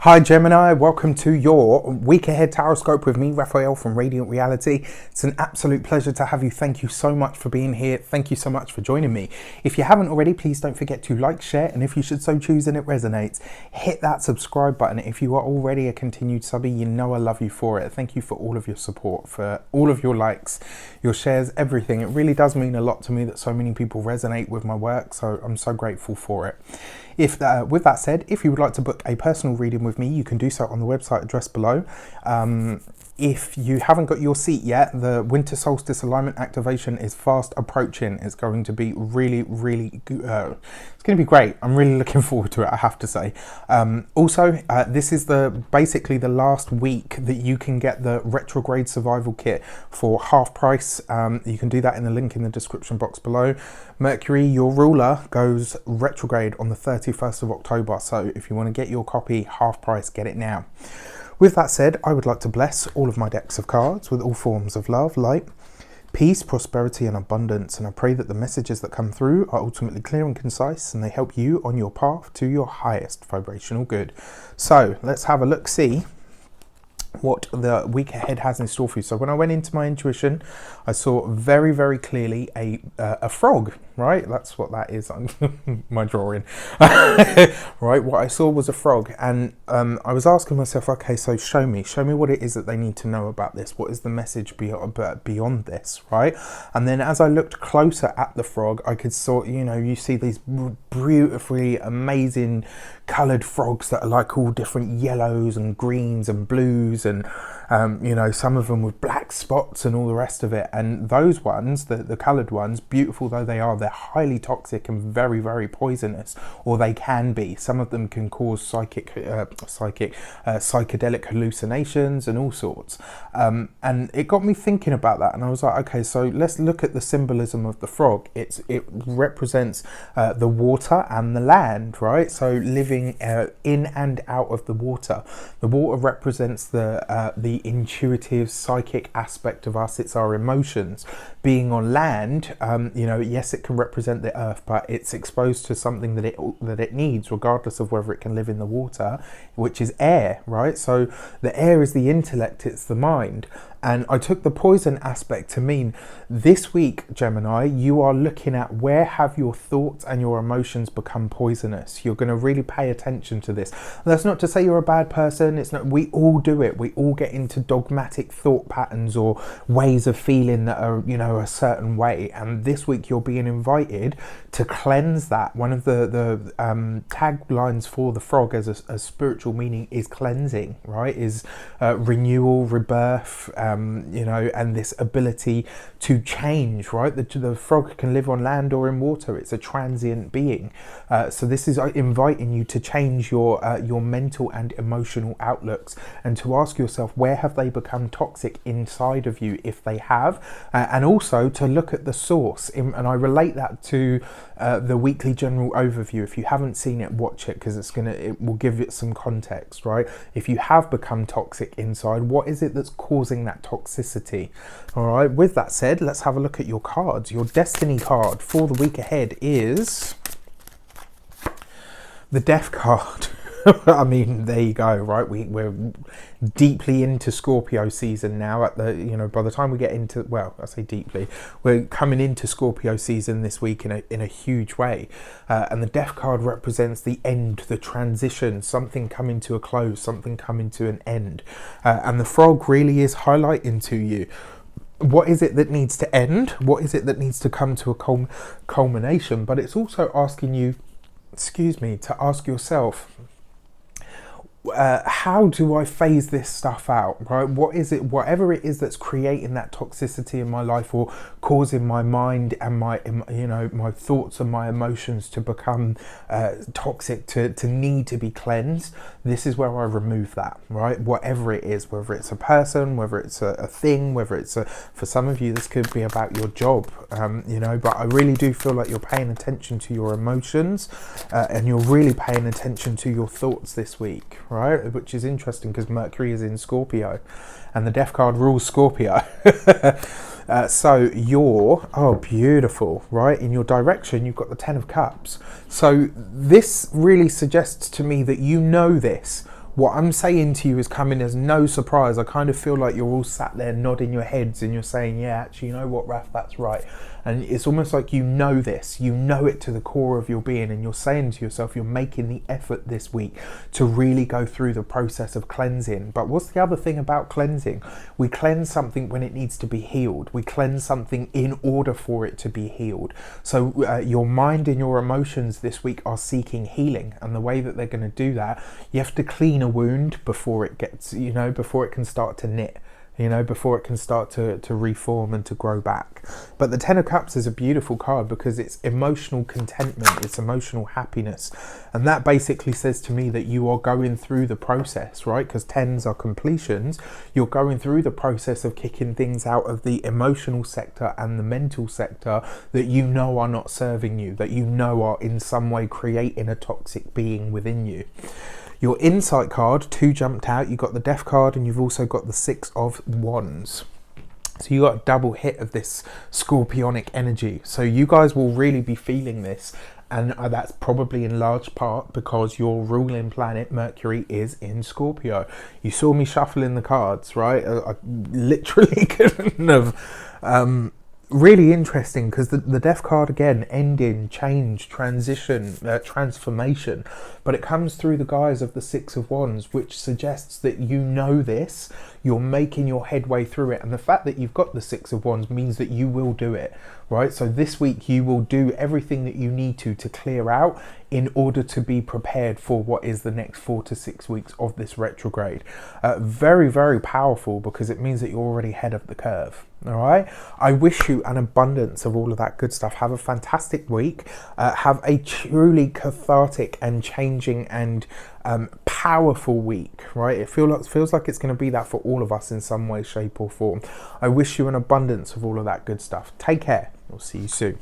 Hi Gemini, welcome to your week ahead tarot scope with me, Raphael from Reydiant Reality. It's an absolute pleasure to have you. Thank you so much for being here. Thank you so much for joining me. If you haven't already, please don't forget to like, share, and if you should so choose and it resonates, hit that subscribe button. If you are already a continued subby, you know I love you for it. Thank you for all of your support, for all of your likes, your shares, everything. It really does mean a lot to me that so many people resonate with my work, so I'm so grateful for it. With that said, if you would like to book a personal reading with me, you can do so on the website address below. If you haven't got your seat yet, the winter solstice alignment activation is fast approaching. It's going to be really good. It's going to be great. I'm really looking forward to it, I have to say. Also, this is basically the last week that you can get the retrograde survival kit for half price. You can do that in the link in the description box below. Mercury, your ruler, goes retrograde on the 31st of October. So if you want to get your copy half price, get it now. With that said, I would like to bless all of my decks of cards with all forms of love, light, peace, prosperity and abundance. And I pray that the messages that come through are ultimately clear and concise and they help you on your path to your highest vibrational good. So let's have a look, see what the week ahead has in store for you. So when I went into my intuition, I saw very clearly a frog, right? That's what that is on my drawing. Right, what I saw was a frog, and I was asking myself, okay, so show me what it is that they need to know about this. What is the message beyond this, right? And then as I looked closer at the frog, I could you see these beautifully amazing coloured frogs that are like all different yellows and greens and blues, and some of them with black spots and all the rest of it. And those ones, the coloured ones, beautiful though they are, they're highly toxic and very poisonous, or they can be. Some of them can cause psychedelic hallucinations and all sorts. And it got me thinking about that, and I was like, okay, so let's look at the symbolism of the frog. It represents the water and the land, right? So living in and out of the water. The water represents the intuitive psychic aspect of us. It's our emotions. Being on land, yes, it can represent the earth, but it's exposed to something that it needs, regardless of whether it can live in the water, which is air, right? So the air is the intellect, it's the mind. And I took the poison aspect to mean this week, Gemini, you are looking at where have your thoughts and your emotions become poisonous. You're going to really pay attention to this. That's not to say you're a bad person. It's not. We all do it. We all get into dogmatic thought patterns or ways of feeling that are, a certain way. And this week you're being invited to cleanse that. One of the taglines for the frog as a spiritual meaning is cleansing, right? Is renewal, rebirth, and this ability to change, right? The frog can live on land or in water. It's a transient being. So this is inviting you to change your mental and emotional outlooks, and to ask yourself, where have they become toxic inside of you, if they have, and also to look at the source. And I relate that to the weekly general overview. If you haven't seen it, watch it, because it will give it some context, right? If you have become toxic inside, what is it that's causing that toxicity? All right, with that said, let's have a look at your cards. Your destiny card for the week ahead is the Death card. I mean, there you go, right? We're deeply into Scorpio season now. By the time we get into, well, I say deeply, we're coming into Scorpio season this week in a huge way. And the Death card represents the end, the transition, something coming to a close, something coming to an end. And the frog really is highlighting to you, what is it that needs to end? What is it that needs to come to a culmination? But it's also asking you, to ask yourself, how do I phase this stuff out, right? What is it, whatever it is that's creating that toxicity in my life, or causing my mind and my thoughts and my emotions to become toxic, to need to be cleansed. This is where I remove that, right? Whatever it is, whether it's a person, whether it's a thing, whether it's for some of you, this could be about your job, but I really do feel like you're paying attention to your emotions, and you're really paying attention to your thoughts this week, right? Which is interesting because Mercury is in Scorpio and the Death card rules Scorpio. So you're, beautiful, right? In your direction, you've got the 10 of Cups. So this really suggests to me that you know this. what I'm saying to you is coming as no surprise. I kind of feel like you're all sat there nodding your heads and you're saying, yeah, actually, you know what, Raph, that's right. And it's almost like you know this, you know it to the core of your being, and you're saying to yourself, you're making the effort this week to really go through the process of cleansing. But what's the other thing about cleansing? We cleanse something when it needs to be healed. We cleanse something in order for it to be healed. So your mind and your emotions this week are seeking healing, and the way that they're going to do that, you have to clean a wound before it gets, before it can start to knit. Before it can start to reform and to grow back. But the Ten of Cups is a beautiful card because it's emotional contentment, it's emotional happiness. And that basically says to me that you are going through the process, right? Because tens are completions. You're going through the process of kicking things out of the emotional sector and the mental sector that you know are not serving you, that you know are in some way creating a toxic being within you. Your insight card, 2 jumped out. You got the Death card and you've also got the 6 of Wands. So you got a double hit of this scorpionic energy. So you guys will really be feeling this, and that's probably in large part because your ruling planet Mercury is in Scorpio. You saw me shuffling the cards, right? I literally couldn't have... really interesting because the Death card again, ending, change, transition, transformation, but it comes through the guise of the 6 of Wands, which suggests that you know this, you're making your headway through it, and the fact that you've got the 6 of Wands means that you will do it, right? So this week you will do everything that you need to clear out in order to be prepared for what is the next 4 to 6 weeks of this retrograde. Very, very powerful because it means that you're already ahead of the curve. All right. I wish you an abundance of all of that good stuff. Have a fantastic week. Have a truly cathartic and changing and powerful week. Right. It feels like it's going to be that for all of us in some way, shape, or form. I wish you an abundance of all of that good stuff. Take care. We'll see you soon.